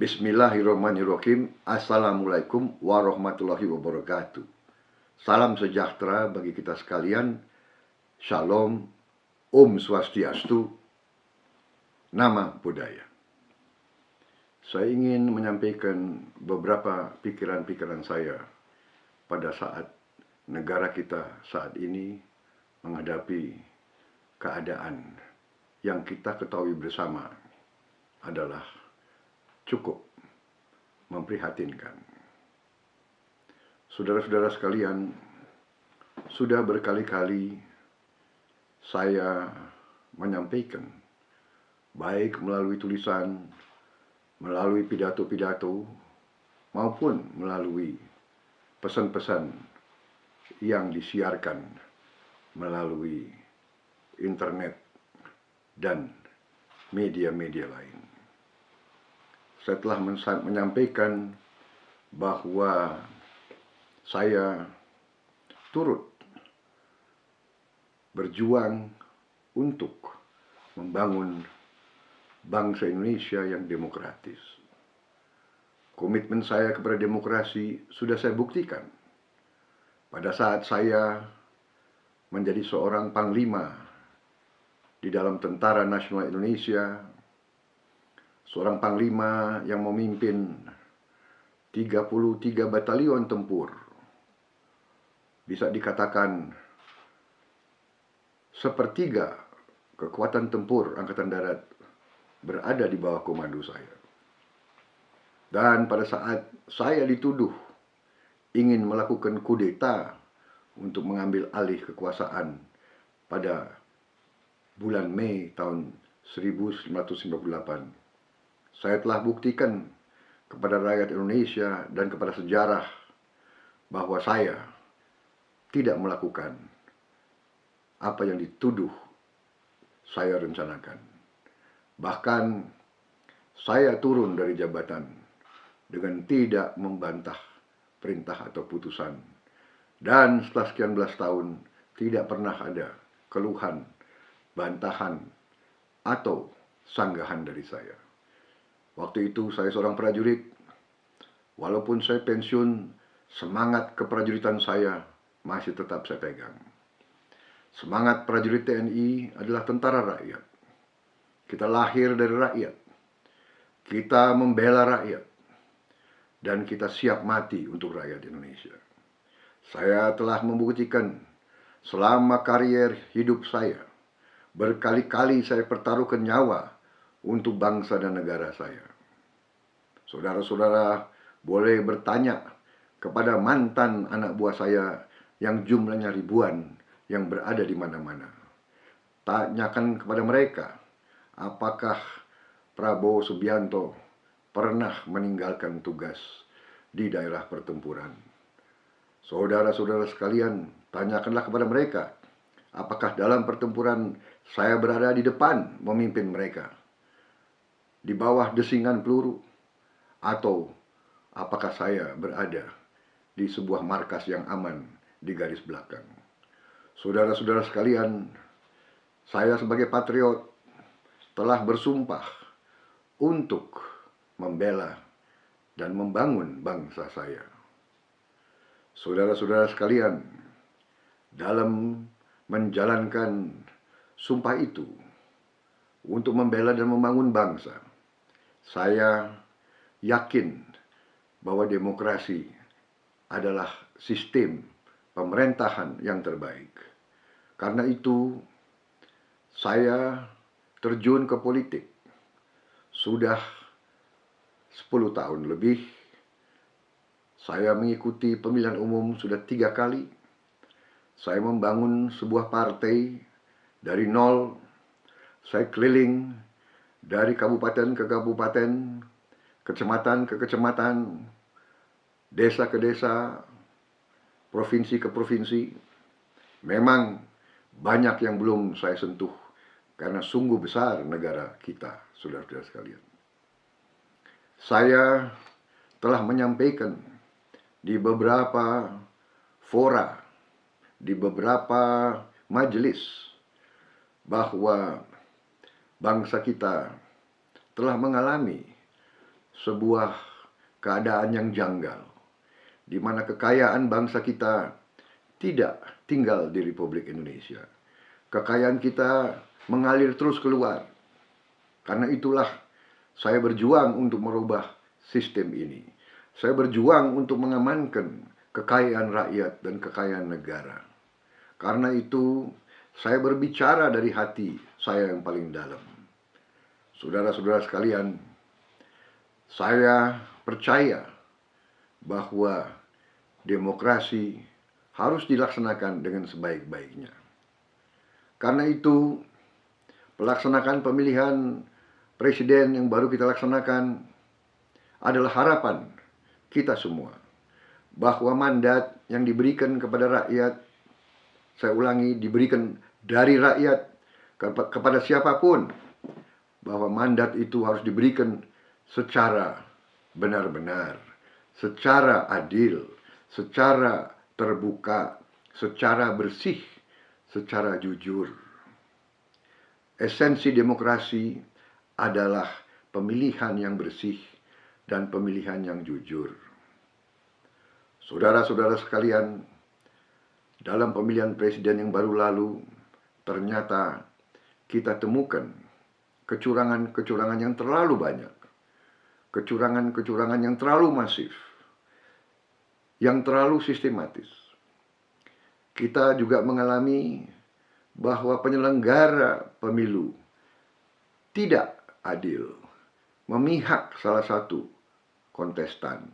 Bismillahirrahmanirrahim. Assalamualaikum warahmatullahi wabarakatuh. Salam sejahtera bagi kita sekalian. Shalom, Om Swastiastu, Nama Budaya. Saya ingin menyampaikan beberapa pikiran-pikiran saya pada saat negara kita saat ini menghadapi keadaan yang kita ketahui bersama adalah cukup memprihatinkan. Saudara-saudara sekalian, sudah berkali-kali saya menyampaikan, baik melalui tulisan, melalui pidato-pidato, maupun melalui pesan-pesan yang disiarkan melalui internet dan media-media lain. Saya telah menyampaikan bahwa saya turut berjuang untuk membangun bangsa Indonesia yang demokratis. Komitmen saya kepada demokrasi sudah saya buktikan pada saat saya menjadi seorang panglima di dalam Tentara Nasional Indonesia, seorang panglima yang memimpin 33 batalion tempur. Bisa dikatakan sepertiga kekuatan tempur Angkatan Darat berada di bawah komando saya. Dan pada saat saya dituduh ingin melakukan kudeta untuk mengambil alih kekuasaan pada bulan Mei tahun 1998, saya telah buktikan kepada rakyat Indonesia dan kepada sejarah bahwa saya tidak melakukan apa yang dituduh saya rencanakan. Bahkan saya turun dari jabatan dengan tidak membantah perintah atau putusan. Dan setelah sekian belas tahun tidak pernah ada keluhan, bantahan, atau sanggahan dari saya. Waktu itu saya seorang prajurit. Walaupun saya pensiun, semangat keprajuritan saya masih tetap saya pegang. Semangat prajurit TNI adalah tentara rakyat. Kita lahir dari rakyat. Kita membela rakyat. Dan kita siap mati untuk rakyat Indonesia. Saya telah membuktikan selama karier hidup saya. Berkali-kali saya pertaruhkan nyawa untuk bangsa dan negara saya. Saudara-saudara boleh bertanya kepada mantan anak buah saya yang jumlahnya ribuan yang berada di mana-mana. Tanyakan kepada mereka, apakah Prabowo Subianto pernah meninggalkan tugas di daerah pertempuran. Saudara-saudara sekalian, tanyakanlah kepada mereka, apakah dalam pertempuran saya berada di depan memimpin mereka, di bawah desingan peluru, atau apakah saya berada di sebuah markas yang aman di garis belakang. Saudara-saudara sekalian, saya sebagai patriot telah bersumpah untuk membela dan membangun bangsa saya. Saudara-saudara sekalian, dalam menjalankan sumpah itu untuk membela dan membangun bangsa, saya yakin bahwa demokrasi adalah sistem pemerintahan yang terbaik. Karena itu, saya terjun ke politik sudah 10 tahun lebih. Saya mengikuti pemilihan umum sudah 3 kali. Saya membangun sebuah partai dari nol. Saya keliling dari kabupaten ke kabupaten, kecamatan ke kecamatan, desa ke desa, provinsi ke provinsi. Memang banyak yang belum saya sentuh karena sungguh besar negara kita, saudara-saudara sekalian. Saya telah menyampaikan di beberapa fora, di beberapa majelis, bahwa bangsa kita telah mengalami sebuah keadaan yang janggal, di mana kekayaan bangsa kita tidak tinggal di Republik Indonesia. Kekayaan kita mengalir terus keluar. Karena itulah saya berjuang untuk merubah sistem ini. Saya berjuang untuk mengamankan kekayaan rakyat dan kekayaan negara. Karena itu, saya berbicara dari hati saya yang paling dalam. Saudara-saudara sekalian, saya percaya bahwa demokrasi harus dilaksanakan dengan sebaik-baiknya. Karena itu, pelaksanaan pemilihan presiden yang baru kita laksanakan adalah harapan kita semua bahwa mandat yang diberikan kepada rakyat, saya ulangi, diberikan dari rakyat kepada siapapun, bahwa mandat itu harus diberikan secara benar-benar, secara adil, secara terbuka, secara bersih, secara jujur. Esensi demokrasi adalah pemilihan yang bersih dan pemilihan yang jujur. Saudara-saudara sekalian, dalam pemilihan presiden yang baru lalu, ternyata kita temukan kecurangan-kecurangan yang terlalu banyak, kecurangan-kecurangan yang terlalu masif, yang terlalu sistematis. Kita juga mengalami bahwa penyelenggara pemilu tidak adil, memihak salah satu kontestan.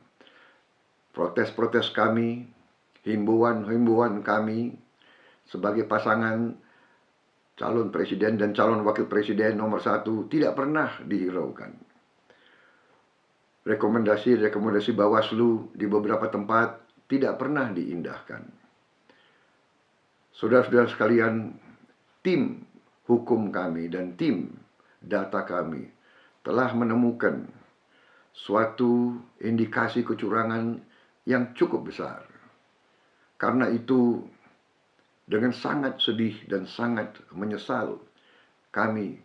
Protes-protes kami, himbauan-himbauan kami sebagai pasangan calon presiden dan calon wakil presiden nomor 1 tidak pernah dihiraukan. Rekomendasi-rekomendasi Bawaslu di beberapa tempat tidak pernah diindahkan. Saudara-saudara sekalian, tim hukum kami dan tim data kami telah menemukan suatu indikasi kecurangan yang cukup besar. Karena itu, dengan sangat sedih dan sangat menyesal, kami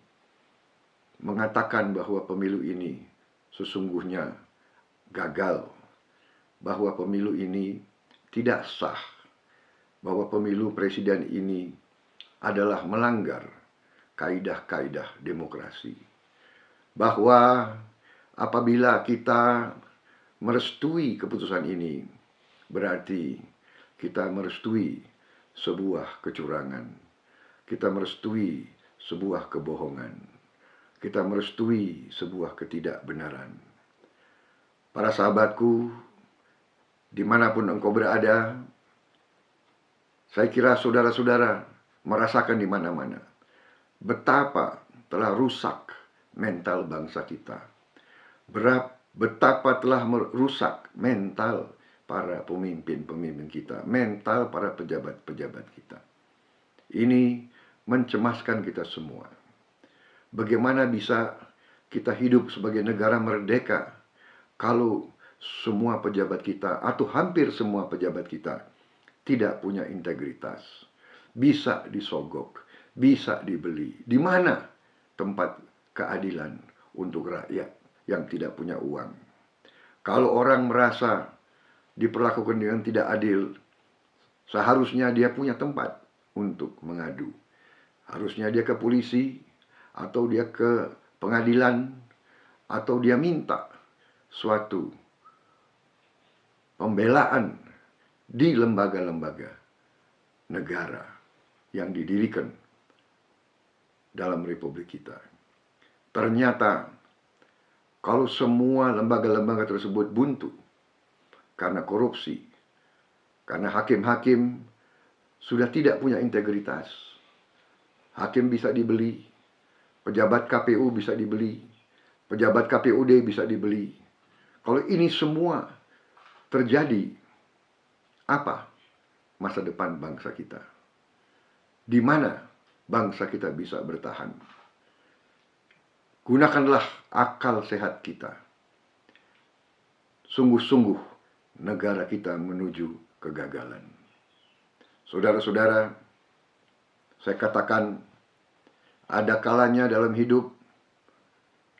mengatakan bahwa pemilu ini sesungguhnya gagal, bahwa pemilu ini tidak sah, bahwa pemilu presiden ini adalah melanggar kaidah-kaidah demokrasi. Bahwa apabila kita merestui keputusan ini, berarti kita merestui sebuah kecurangan, kita merestui sebuah kebohongan, kita merestui sebuah ketidakbenaran. Para sahabatku, dimanapun engkau berada, saya kira saudara-saudara merasakan di mana-mana betapa telah rusak mental bangsa kita, betapa telah merusak mental para pemimpin-pemimpin kita, mental para pejabat-pejabat kita. Ini mencemaskan kita semua. Bagaimana bisa kita hidup sebagai negara merdeka kalau semua pejabat kita atau hampir semua pejabat kita tidak punya integritas, bisa disogok, bisa dibeli? Di mana tempat keadilan untuk rakyat yang tidak punya uang? Kalau orang merasa diperlakukan dengan tidak adil, seharusnya dia punya tempat untuk mengadu. Harusnya dia ke polisi, atau dia ke pengadilan, atau dia minta suatu pembelaan di lembaga-lembaga negara yang didirikan dalam republik kita. Ternyata kalau semua lembaga-lembaga tersebut buntu karena korupsi, karena hakim-hakim sudah tidak punya integritas, hakim bisa dibeli, pejabat KPU bisa dibeli, pejabat KPUD bisa dibeli. Kalau ini semua terjadi, apa masa depan bangsa kita? Di mana bangsa kita bisa bertahan? Gunakanlah akal sehat kita. Sungguh-sungguh negara kita menuju kegagalan. Saudara-saudara, saya katakan, ada kalanya dalam hidup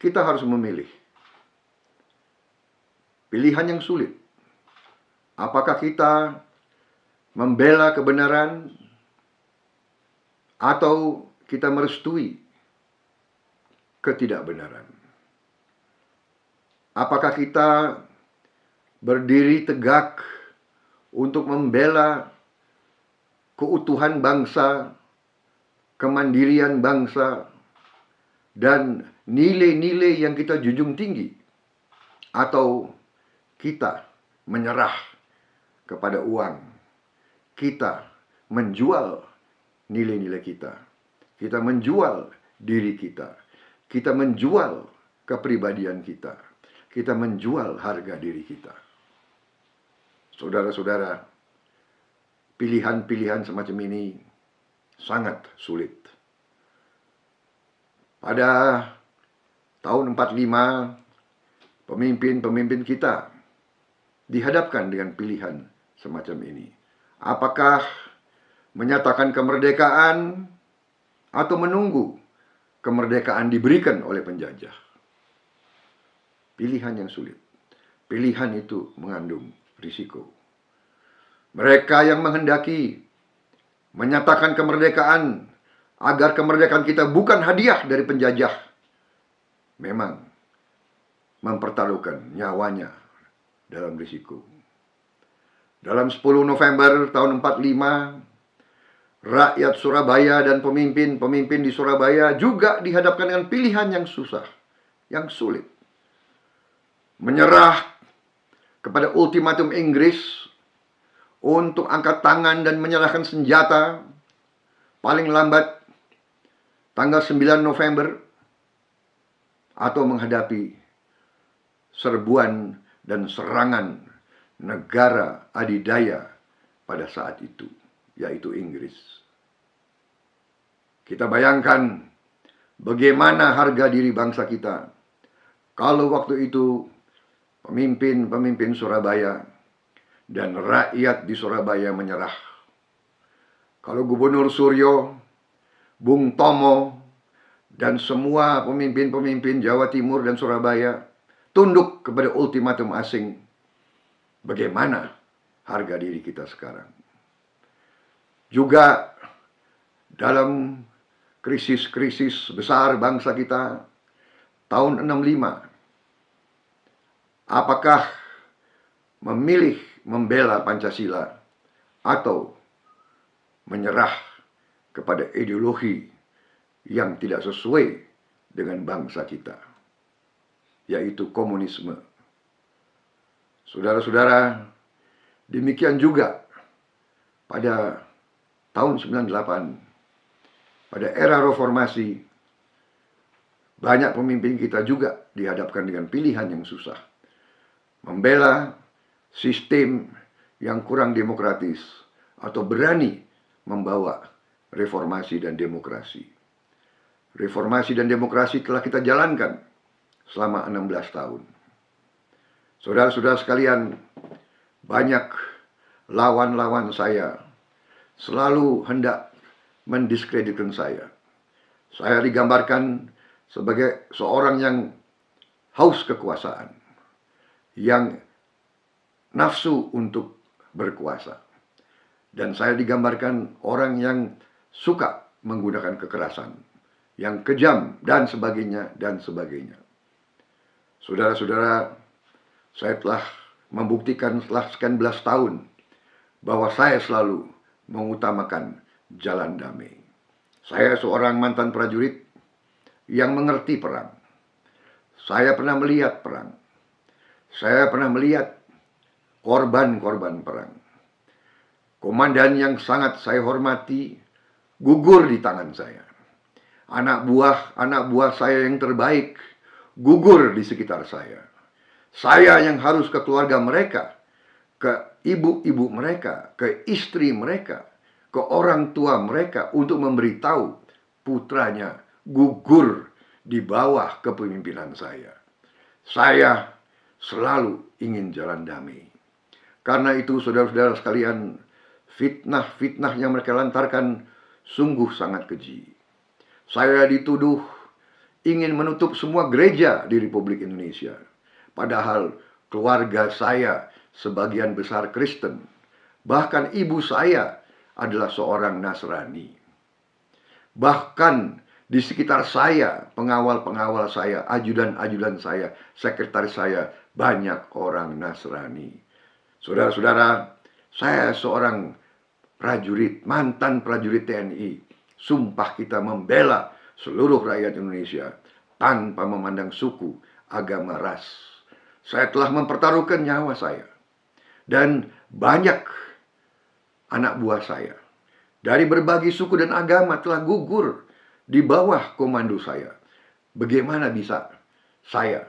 kita harus memilih pilihan yang sulit. Apakah kita membela kebenaran atau kita merestui ketidakbenaran? Apakah kita berdiri tegak untuk membela keutuhan bangsa, kemandirian bangsa, dan nilai-nilai yang kita junjung tinggi? Atau kita menyerah kepada uang, kita menjual nilai-nilai kita, kita menjual diri kita, kita menjual kepribadian kita, kita menjual harga diri kita. Saudara-saudara, pilihan-pilihan semacam ini sangat sulit. Pada tahun 45, pemimpin-pemimpin kita dihadapkan dengan pilihan semacam ini. Apakah menyatakan kemerdekaan atau menunggu kemerdekaan diberikan oleh penjajah? Pilihan yang sulit. Pilihan itu mengandung risiko. Mereka yang menghendaki menyatakan kemerdekaan agar kemerdekaan kita bukan hadiah dari penjajah, memang mempertaruhkan nyawanya dalam risiko. Dalam 10 November tahun 45, rakyat Surabaya dan pemimpin-pemimpin di Surabaya juga dihadapkan dengan pilihan yang susah, yang sulit. Menyerah kepada ultimatum Inggris untuk angkat tangan dan menyerahkan senjata paling lambat tanggal 9 November, atau menghadapi serbuan dan serangan negara adidaya pada saat itu, yaitu Inggris. Kita bayangkan bagaimana harga diri bangsa kita kalau waktu itu pemimpin-pemimpin Surabaya dan rakyat di Surabaya menyerah. Kalau Gubernur Suryo, Bung Tomo, dan semua pemimpin-pemimpin Jawa Timur dan Surabaya tunduk kepada ultimatum asing, bagaimana harga diri kita sekarang? Juga dalam krisis-krisis besar bangsa kita tahun 65, apakah memilih membela Pancasila atau menyerah kepada ideologi yang tidak sesuai dengan bangsa kita, yaitu komunisme? Saudara-saudara, demikian juga pada tahun 98, pada era reformasi, banyak pemimpin kita juga dihadapkan dengan pilihan yang susah. Membela sistem yang kurang demokratis atau berani membawa reformasi dan demokrasi. Reformasi dan demokrasi telah kita jalankan selama 16 tahun. Saudara-saudara sekalian, banyak lawan-lawan saya selalu hendak mendiskreditkan saya. Saya digambarkan sebagai seorang yang haus kekuasaan, yang nafsu untuk berkuasa. Dan saya digambarkan orang yang suka menggunakan kekerasan, yang kejam, dan sebagainya, dan sebagainya. Saudara-saudara, saya telah membuktikan setelah sekian belas tahun bahwa saya selalu mengutamakan jalan damai. Saya seorang mantan prajurit yang mengerti perang. Saya pernah melihat perang. Saya pernah melihat korban-korban perang. Komandan yang sangat saya hormati gugur di tangan saya. Anak buah saya yang terbaik gugur di sekitar saya. Saya yang harus ke keluarga mereka, ke ibu-ibu mereka, ke istri mereka, ke orang tua mereka untuk memberitahu putranya gugur di bawah kepemimpinan saya. Saya selalu ingin jalan damai. Karena itu saudara-saudara sekalian, fitnah-fitnah yang mereka lantarkan sungguh sangat keji. Saya dituduh ingin menutup semua gereja di Republik Indonesia. Padahal keluarga saya sebagian besar Kristen. Bahkan ibu saya adalah seorang Nasrani. Bahkan di sekitar saya, pengawal-pengawal saya, ajudan-ajudan saya, sekretaris saya, banyak orang Nasrani. Saudara-saudara, saya seorang prajurit, mantan prajurit TNI. Sumpah kita membela seluruh rakyat Indonesia tanpa memandang suku, agama, ras. Saya telah mempertaruhkan nyawa saya. Dan banyak anak buah saya dari berbagai suku dan agama telah gugur di bawah komando saya. Bagaimana bisa saya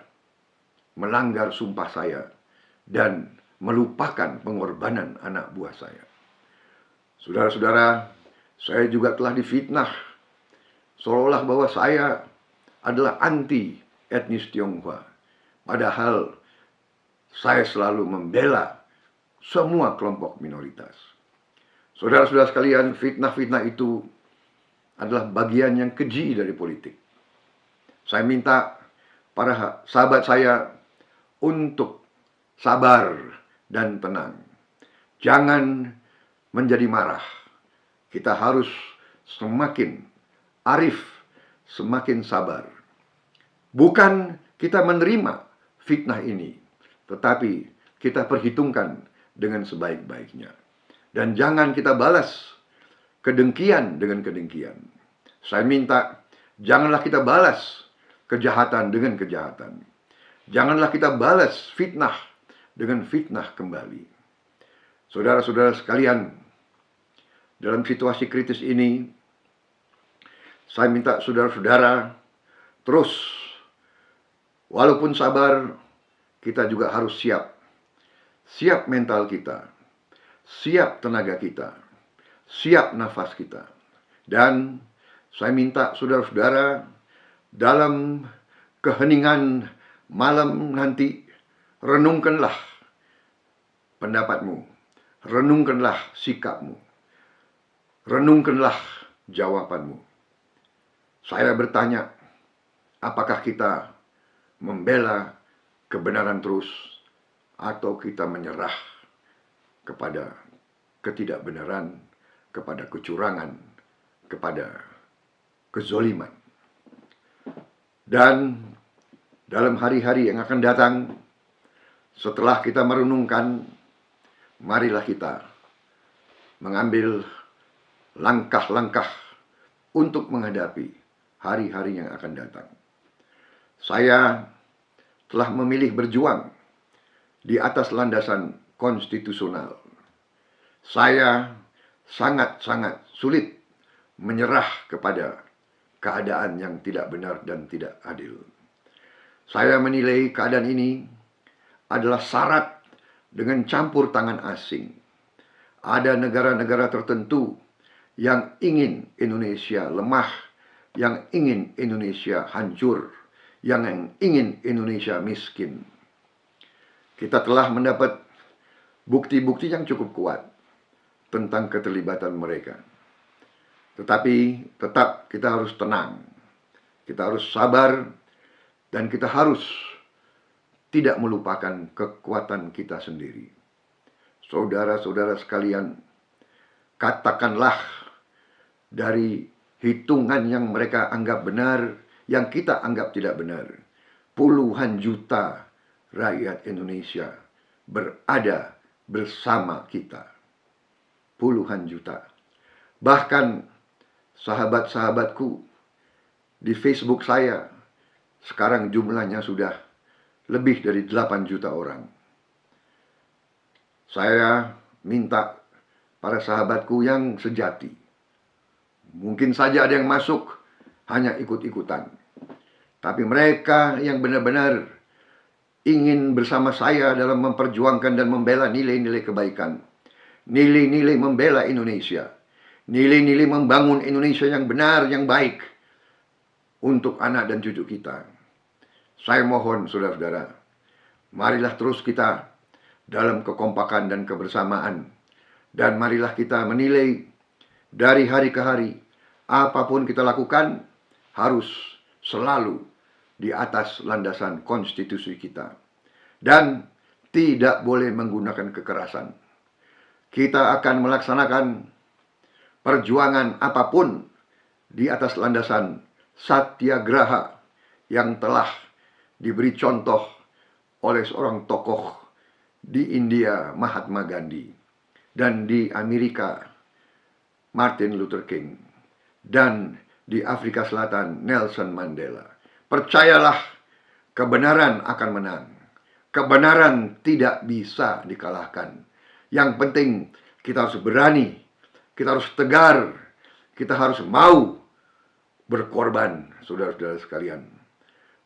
melanggar sumpah saya dan melupakan pengorbanan anak buah saya? Saudara-saudara, saya juga telah difitnah seolah bahwa saya adalah anti etnis Tionghoa. Padahal saya selalu membela semua kelompok minoritas. Saudara-saudara sekalian, fitnah-fitnah itu adalah bagian yang keji dari politik. Saya minta para sahabat saya untuk sabar dan tenang. Jangan menjadi marah. Kita harus semakin arif, semakin sabar. Bukan kita menerima fitnah ini, tetapi kita perhitungkan dengan sebaik-baiknya. Dan jangan kita balas kedengkian dengan kedengkian. Saya minta, janganlah kita balas kejahatan dengan kejahatan. Janganlah kita balas fitnah dengan fitnah kembali. Saudara-saudara sekalian, dalam situasi kritis ini, saya minta saudara-saudara terus, walaupun sabar, kita juga harus siap. Siap mental kita, siap tenaga kita, siap nafas kita. Dan saya minta saudara-saudara dalam keheningan malam nanti, renungkanlah pendapatmu, renungkanlah sikapmu, renungkanlah jawabanmu. Saya bertanya, apakah kita membela kebenaran terus atau kita menyerah kepada ketidakbenaran, kepada kecurangan, kepada kezoliman. Dan dalam hari-hari yang akan datang, setelah kita merenungkan, marilah kita mengambil langkah-langkah untuk menghadapi hari-hari yang akan datang. Saya telah memilih berjuang di atas landasan konstitusional. Saya sangat-sangat sulit menyerah kepada keadaan yang tidak benar dan tidak adil. Saya menilai keadaan ini adalah syarat dengan campur tangan asing. Ada negara-negara tertentu yang ingin Indonesia lemah, yang ingin Indonesia hancur, yang ingin Indonesia miskin. Kita telah mendapat bukti-bukti yang cukup kuat tentang keterlibatan mereka. Tetapi tetap kita harus tenang, kita harus sabar, dan kita harus tidak melupakan kekuatan kita sendiri. Saudara-saudara sekalian, katakanlah dari hitungan yang mereka anggap benar, yang kita anggap tidak benar, puluhan juta rakyat Indonesia berada bersama kita. Puluhan juta. Bahkan sahabat-sahabatku di Facebook saya, sekarang jumlahnya sudah lebih dari 8 juta orang. Saya minta para sahabatku yang sejati, mungkin saja ada yang masuk hanya ikut-ikutan, tapi mereka yang benar-benar ingin bersama saya dalam memperjuangkan dan membela nilai-nilai kebaikan, nilai-nilai membela Indonesia, nilai-nilai membangun Indonesia yang benar, yang baik untuk anak dan cucu kita. Saya mohon saudara-saudara, marilah terus kita dalam kekompakan dan kebersamaan, dan marilah kita menilai dari hari ke hari, apapun kita lakukan harus selalu di atas landasan konstitusi kita. Dan tidak boleh menggunakan kekerasan. Kita akan melaksanakan perjuangan apapun di atas landasan satyagraha yang telah diberi contoh oleh seorang tokoh di India, Mahatma Gandhi, dan di Amerika, Martin Luther King, dan di Afrika Selatan, Nelson Mandela. Percayalah, kebenaran akan menang. Kebenaran tidak bisa dikalahkan. Yang penting kita harus berani, kita harus tegar, kita harus mau berkorban, saudara-saudara sekalian.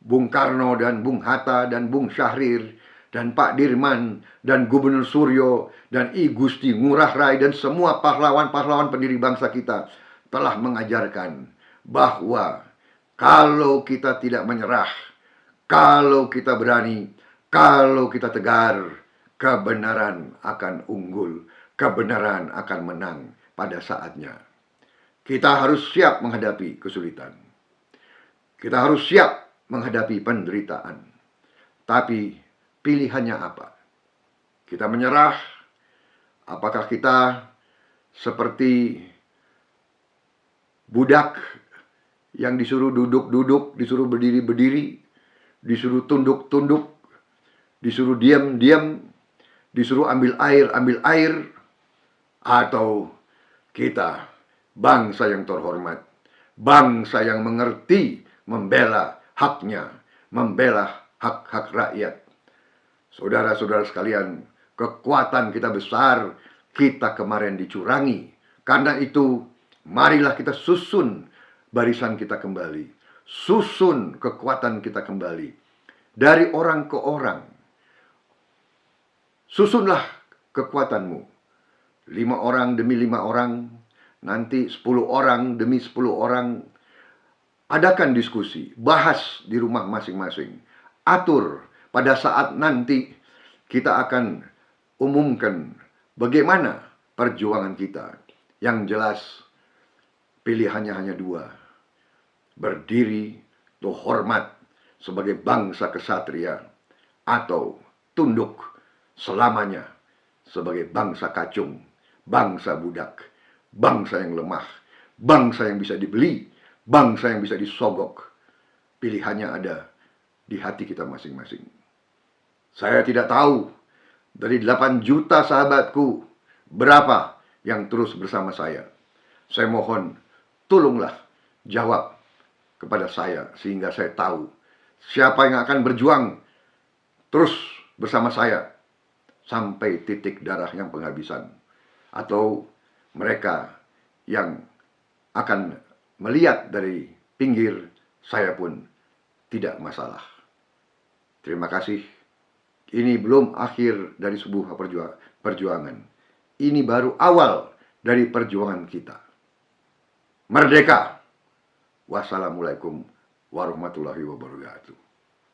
Bung Karno dan Bung Hatta dan Bung Syahrir dan Pak Dirman dan Gubernur Suryo dan I Gusti Ngurah Rai dan semua pahlawan-pahlawan pendiri bangsa kita telah mengajarkan bahwa kalau kita tidak menyerah, kalau kita berani, kalau kita tegar, kebenaran akan unggul, kebenaran akan menang pada saatnya. Kita harus siap menghadapi kesulitan. Kita harus siap menghadapi penderitaan. Tapi pilihannya apa? Kita menyerah? Apakah kita seperti budak yang disuruh duduk-duduk, disuruh berdiri-berdiri, disuruh tunduk-tunduk, disuruh diam-diam, disuruh ambil air, atau kita bangsa yang terhormat, bangsa yang mengerti membela haknya, membela hak-hak rakyat. Saudara-saudara sekalian, kekuatan kita besar, kita kemarin dicurangi. Karena itu, marilah kita susun barisan kita kembali, susun kekuatan kita kembali, dari orang ke orang. Susunlah kekuatanmu, 5 orang demi 5 orang, nanti 10 orang demi 10 orang. Adakan diskusi, bahas di rumah masing-masing, atur pada saat nanti kita akan umumkan bagaimana perjuangan kita. Yang jelas pilihannya hanya 2, berdiri terhormat sebagai bangsa kesatria, atau tunduk selamanya sebagai bangsa kacung, bangsa budak, bangsa yang lemah, bangsa yang bisa dibeli, bangsa yang bisa disogok. Pilihannya ada di hati kita masing-masing. Saya tidak tahu dari 8 juta sahabatku berapa yang terus bersama saya. Saya mohon, tolonglah jawab kepada saya sehingga saya tahu siapa yang akan berjuang terus bersama saya sampai titik darah yang penghabisan, atau mereka yang akan melihat dari pinggir, saya pun tidak masalah. Terima kasih. Ini belum akhir dari sebuah perjuangan. Ini baru awal dari perjuangan kita. Merdeka! Wassalamualaikum warahmatullahi wabarakatuh.